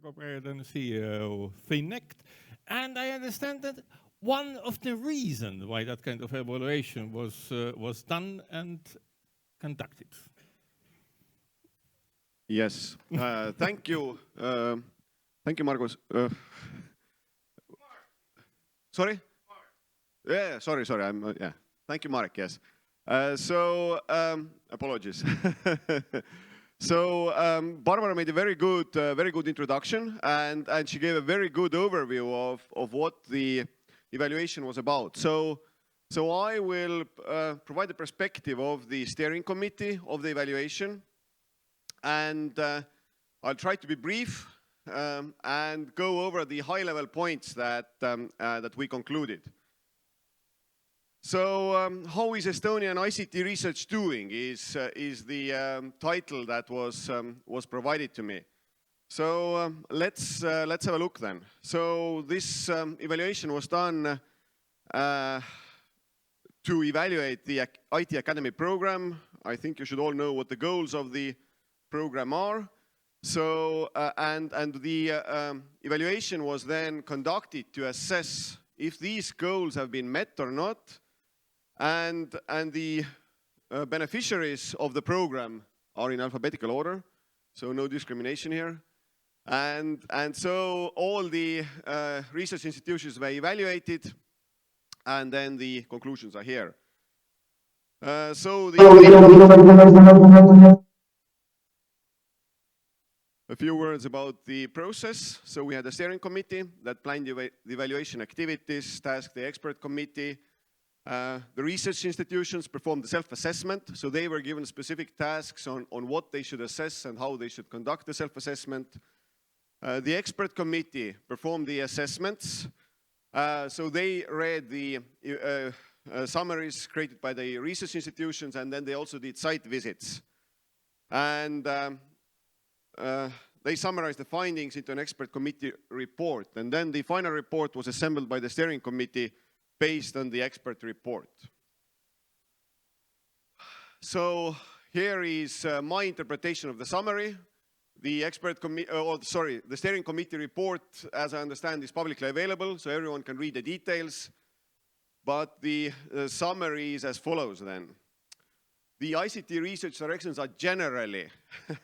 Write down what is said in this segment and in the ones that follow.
President CEO Finnect, and I understand that one of the reasons why that kind of evaluation was done and conducted. Yes, thank you. Thank you, Margus. Sorry? Yeah, sorry. Yeah. Thank you, Marek. Yes. Apologies. Barbara made a very good introduction, and she gave a very good overview of what the evaluation was about. So I will provide the perspective of the steering committee of the evaluation, and I'll try to be brief and go over the high-level points that we concluded. So how is Estonian ICT Research Doing is the title that was provided to me. So let's have a look then. So this evaluation was done to evaluate the IT Academy program. I think you should all know what the goals of the program are. So and the evaluation was then conducted to assess if these goals have been met or not. And the beneficiaries of the program are in alphabetical order, so no discrimination here. And so all the research institutions were evaluated, and then the conclusions are here. A few words about the process. So we had a steering committee that planned the evaluation activities, tasked the expert committee. The research institutions performed the self-assessment, so they were given specific tasks on what they should assess and how they should conduct the self-assessment. The expert committee performed the assessments, so they read the summaries created by the research institutions, and then they also did site visits. And they summarized the findings into an expert committee report, and then the final report was assembled by the steering committee based on the expert report. So here is my interpretation of the summary. The the steering committee report, as I understand, is publicly available, so everyone can read the details. But the summary is as follows then. The ICT research directions are generally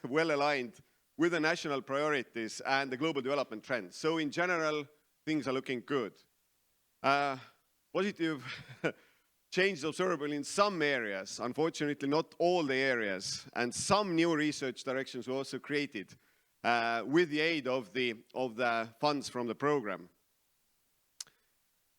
well aligned with the national priorities and the global development trends. So in general, things are looking good. Positive change is observable in some areas, unfortunately not all the areas, and some new research directions were also created with the aid of the funds from the program.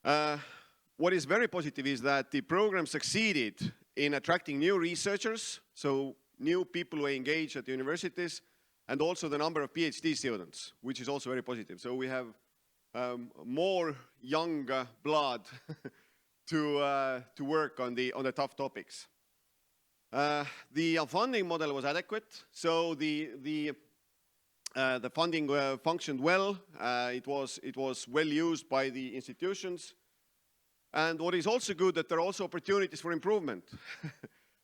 What is very positive is that the program succeeded in attracting new researchers, so new people who engage at the universities, and also the number of PhD students, which is also very positive. So we have more young blood to work on the tough topics. The funding model was adequate, so the funding functioned well. It was well used by the institutions, and what is also good that there are also opportunities for improvement.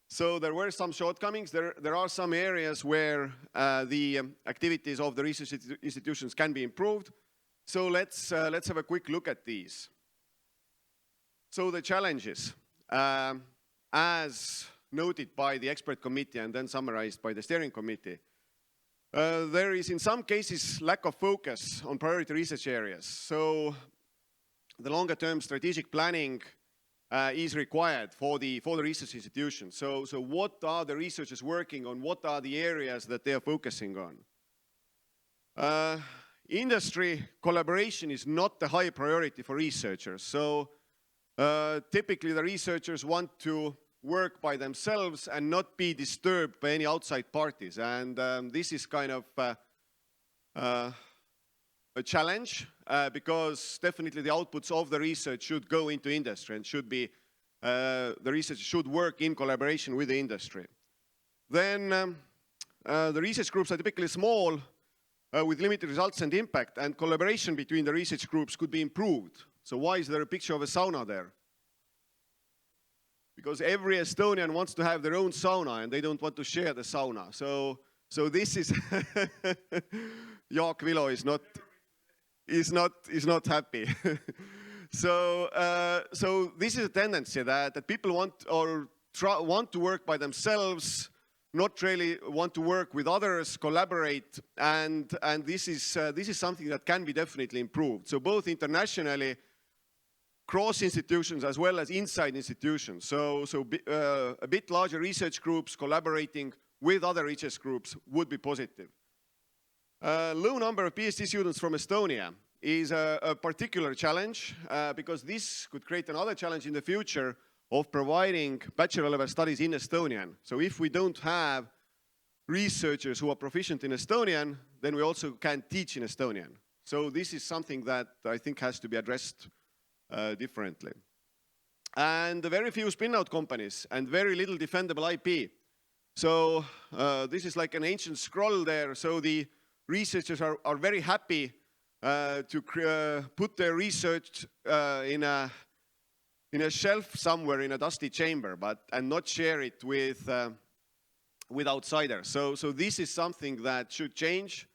So there were some shortcomings. There are some areas where the activities of the research institutions can be improved. So let's have a quick look at these. So the challenges, as noted by the expert committee and then summarized by the steering committee, there is in some cases lack of focus on priority research areas. So the longer term strategic planning is required for the research institutions. So what are the researchers working on? What are the areas that they are focusing on? Industry collaboration is not the high priority for researchers. So typically the researchers want to work by themselves and not be disturbed by any outside parties. And this is kind of a challenge because definitely the outputs of the research should go into industry and should be, the research should work in collaboration with the industry. Then the research groups are typically small with limited results and impact, and collaboration between the research groups could be improved. So why is there a picture of a sauna there? Because every Estonian wants to have their own sauna and they don't want to share the sauna. So this is Jaak Vilo is not happy. So this is a tendency that people want to work by themselves, not really want to work with others, collaborate, and this is something that can be definitely improved. So both internationally, cross institutions as well as inside institutions. So a bit larger research groups collaborating with other research groups would be positive. Low number of PhD students from Estonia is a particular challenge because this could create another challenge in the future of providing bachelor level studies in Estonian. So if we don't have researchers who are proficient in Estonian, then we also can't teach in Estonian. So this is something that I think has to be addressed differently. And very few spin-out companies and very little defendable IP. So this is like an ancient scroll there. So the researchers are very happy to put their research in a shelf somewhere in a dusty chamber, and not share it with outsiders. So this is something that should change.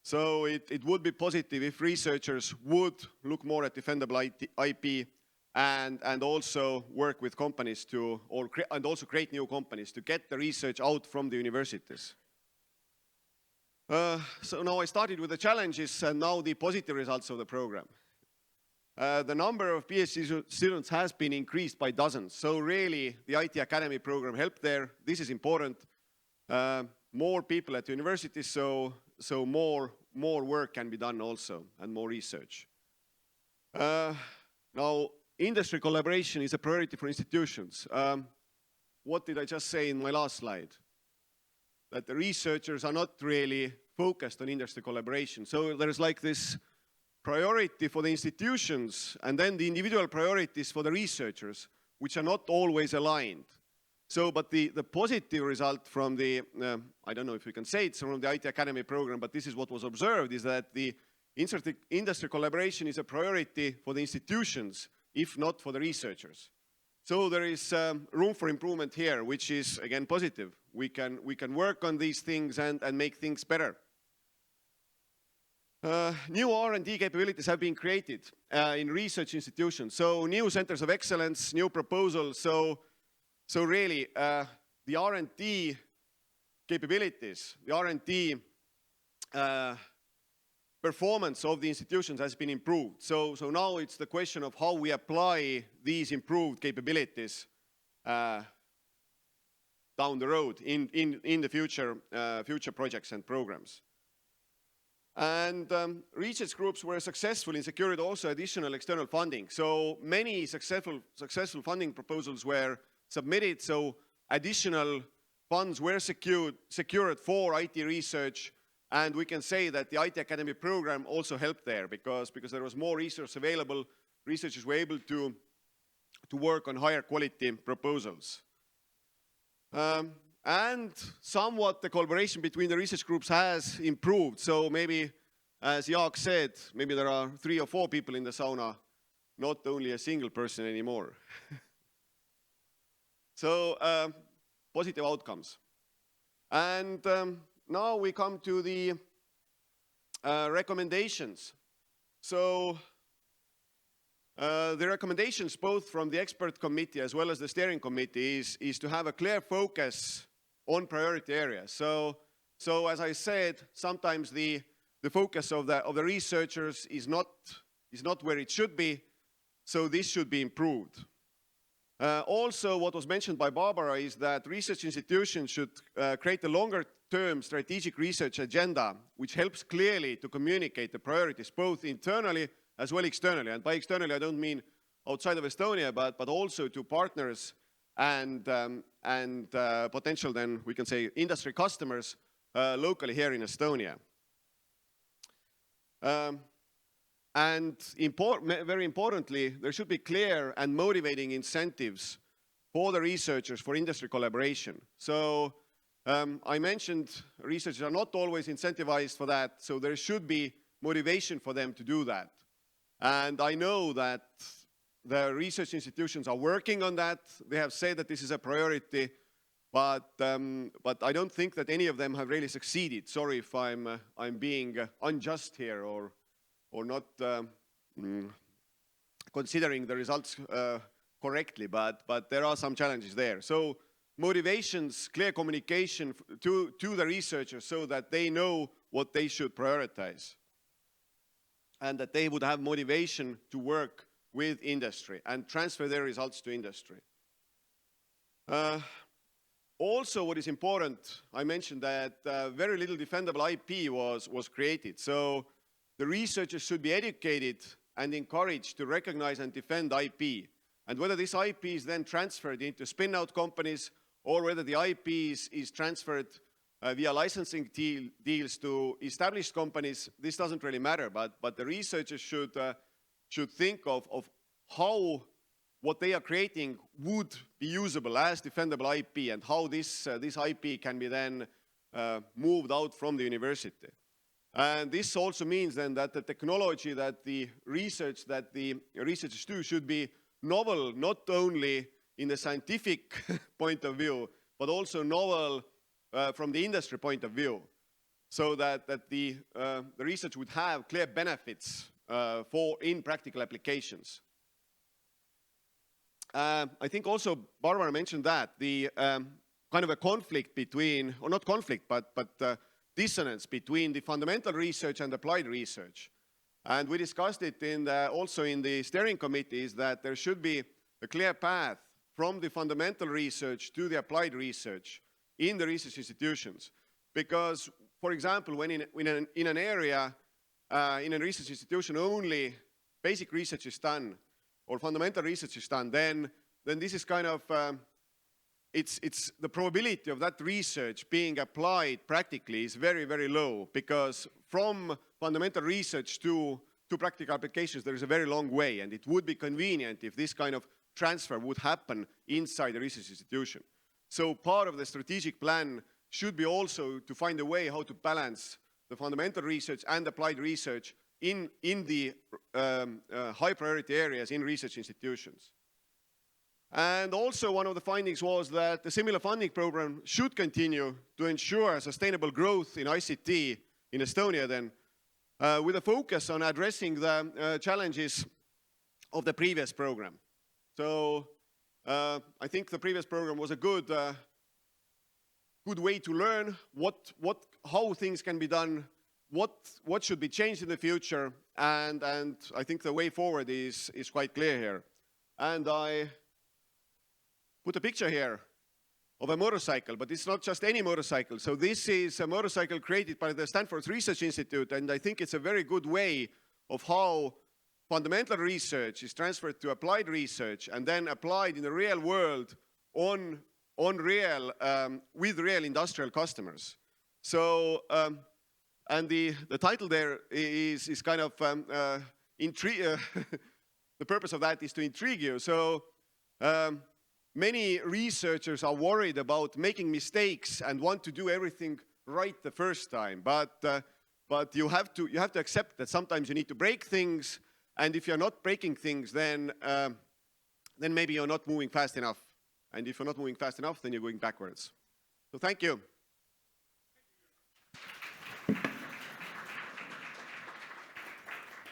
So it would be positive if researchers would look more at defendable IP and also work with companies and also create new companies to get the research out from the universities. So now I started with the challenges and now the positive results of the program. The number of PhD students has been increased by dozens. So really the IT Academy program helped there. This is important. More people at universities, so more work can be done also and more research. Now industry collaboration is a priority for institutions. What did I just say in my last slide? That the researchers are not really focused on industry collaboration. So there's like this priority for the institutions and then the individual priorities for the researchers, which are not always aligned. So, but the positive result from the, I don't know if we can say it's from the IT Academy program, but this is what was observed, is that the industry collaboration is a priority for the institutions, if not for the researchers. So there is room for improvement here, which is, again, positive. We can work on these things and make things better. New R&D capabilities have been created in research institutions. So new centers of excellence, new proposals. So really, the R&D capabilities, the R&D performance of the institutions has been improved. So now it's the question of how we apply these improved capabilities down the road in the future projects and programs. And research groups were successful in securing also additional external funding. So many successful funding proposals were submitted, so additional funds were secured for IT research, and we can say that the IT Academy program also helped there because there was more resource available. Researchers were able to work on higher quality proposals. And somewhat the collaboration between the research groups has improved. So maybe, as Jaak said, maybe there are 3 or 4 people in the sauna, not only a single person anymore. So positive outcomes. And now we come to the recommendations. So the recommendations both from the expert committee as well as the steering committee is to have a clear focus on priority areas. So as I said, sometimes the focus of the researchers is not where it should be, so this should be improved. Also, what was mentioned by Barbara is that research institutions should create a longer-term strategic research agenda, which helps clearly to communicate the priorities, both internally as well externally. And by externally, I don't mean outside of Estonia, but also to partners and potential, then we can say, industry customers locally here in Estonia. And very importantly, there should be clear and motivating incentives for the researchers for industry collaboration. So I mentioned researchers are not always incentivized for that, so there should be motivation for them to do that. And I know that the research institutions are working on that. They have said that this is a priority. but I don't think that any of them have really succeeded. Sorry if I'm being unjust here or not considering the results correctly, but there are some challenges there. So motivations, clear communication to the researchers so that they know what they should prioritize and that they would have motivation to work with industry and transfer their results to industry. Also, what is important, I mentioned that very little defendable IP was created. So the researchers should be educated and encouraged to recognize and defend IP. And whether this IP is then transferred into spin-out companies or whether the IP is transferred via licensing deals to established companies, this doesn't really matter. But the researchers should think of how what they are creating would be usable as defendable IP and how this IP can be then moved out from the university. And this also means then that the technology that the researchers do should be novel, not only in the scientific point of view, but also novel from the industry point of view, so that the research would have clear benefits in practical applications. I think also Barbara mentioned that the kind of a conflict between, or not conflict, but dissonance between the fundamental research and applied research. And we discussed it also in the steering committee, is that there should be a clear path from the fundamental research to the applied research in the research institutions. Because, for example, when in an area, in a research institution, only basic research is done, or fundamental research is done, then this is kind of, it's the probability of that research being applied practically is very, very low, because from fundamental research to practical applications, there is a very long way, and it would be convenient if this kind of transfer would happen inside the research institution. So part of the strategic plan should be also to find a way how to balance the fundamental research and applied research in the high priority areas in research institutions. And also one of the findings was that the similar funding program should continue to ensure sustainable growth in ICT in Estonia then, with a focus on addressing the challenges of the previous program. So I think the previous program was a good way to learn how things can be done, what should be changed in the future, and I think the way forward is quite clear here. And I put a picture here of a motorcycle, but it's not just any motorcycle. So this is a motorcycle created by the Stanford Research Institute, and I think it's a very good way of how fundamental research is transferred to applied research and then applied in the real world with real industrial customers. So, and the title there is kind of the purpose of that is to intrigue you. So many researchers are worried about making mistakes and want to do everything right the first time. But you have to accept that sometimes you need to break things, and if you're not breaking things, then maybe you're not moving fast enough. And if you're not moving fast enough, then you're going backwards. So thank you.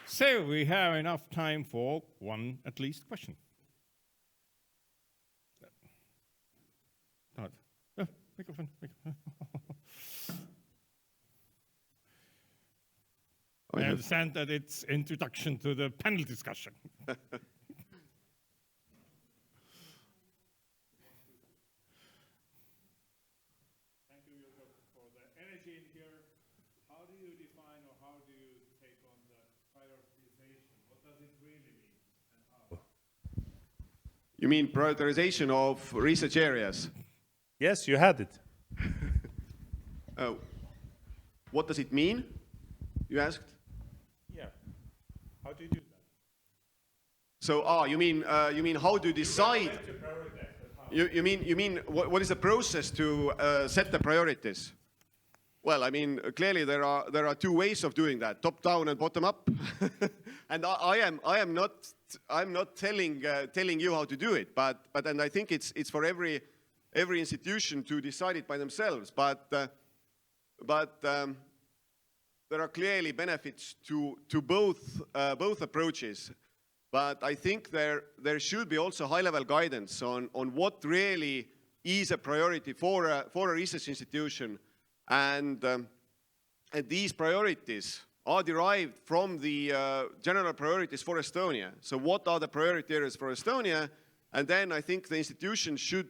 So we have enough time for one, at least, question. Microphone. I understand that it's introduction to the panel discussion. Thank you, Jürgen, for the energy in here. How do you define or how do you take on the prioritization? What does it really mean and how? You mean prioritization of research areas? Yes, you had it. What does it mean, you asked? Yeah. How do you do that? So, you mean how to decide? You mean what is the process to set the priorities? Well, I mean, clearly there are two ways of doing that: top down and bottom up. And I'm not telling you how to do it, but I think it's for every every institution to decide it by themselves, but there are clearly benefits to both approaches. But I think there should be also high-level guidance on what really is a priority for a research institution, and these priorities are derived from the general priorities for Estonia. So what are the priority areas for Estonia? And then I think the institution should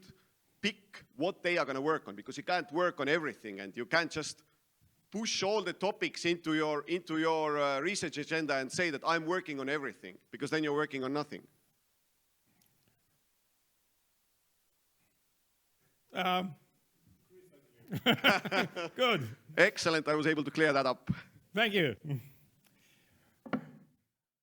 pick what they are going to work on, because you can't work on everything, and you can't just push all the topics into your research agenda and say that I'm working on everything, because then you're working on nothing. Good. Excellent. I was able to clear that up. Thank you.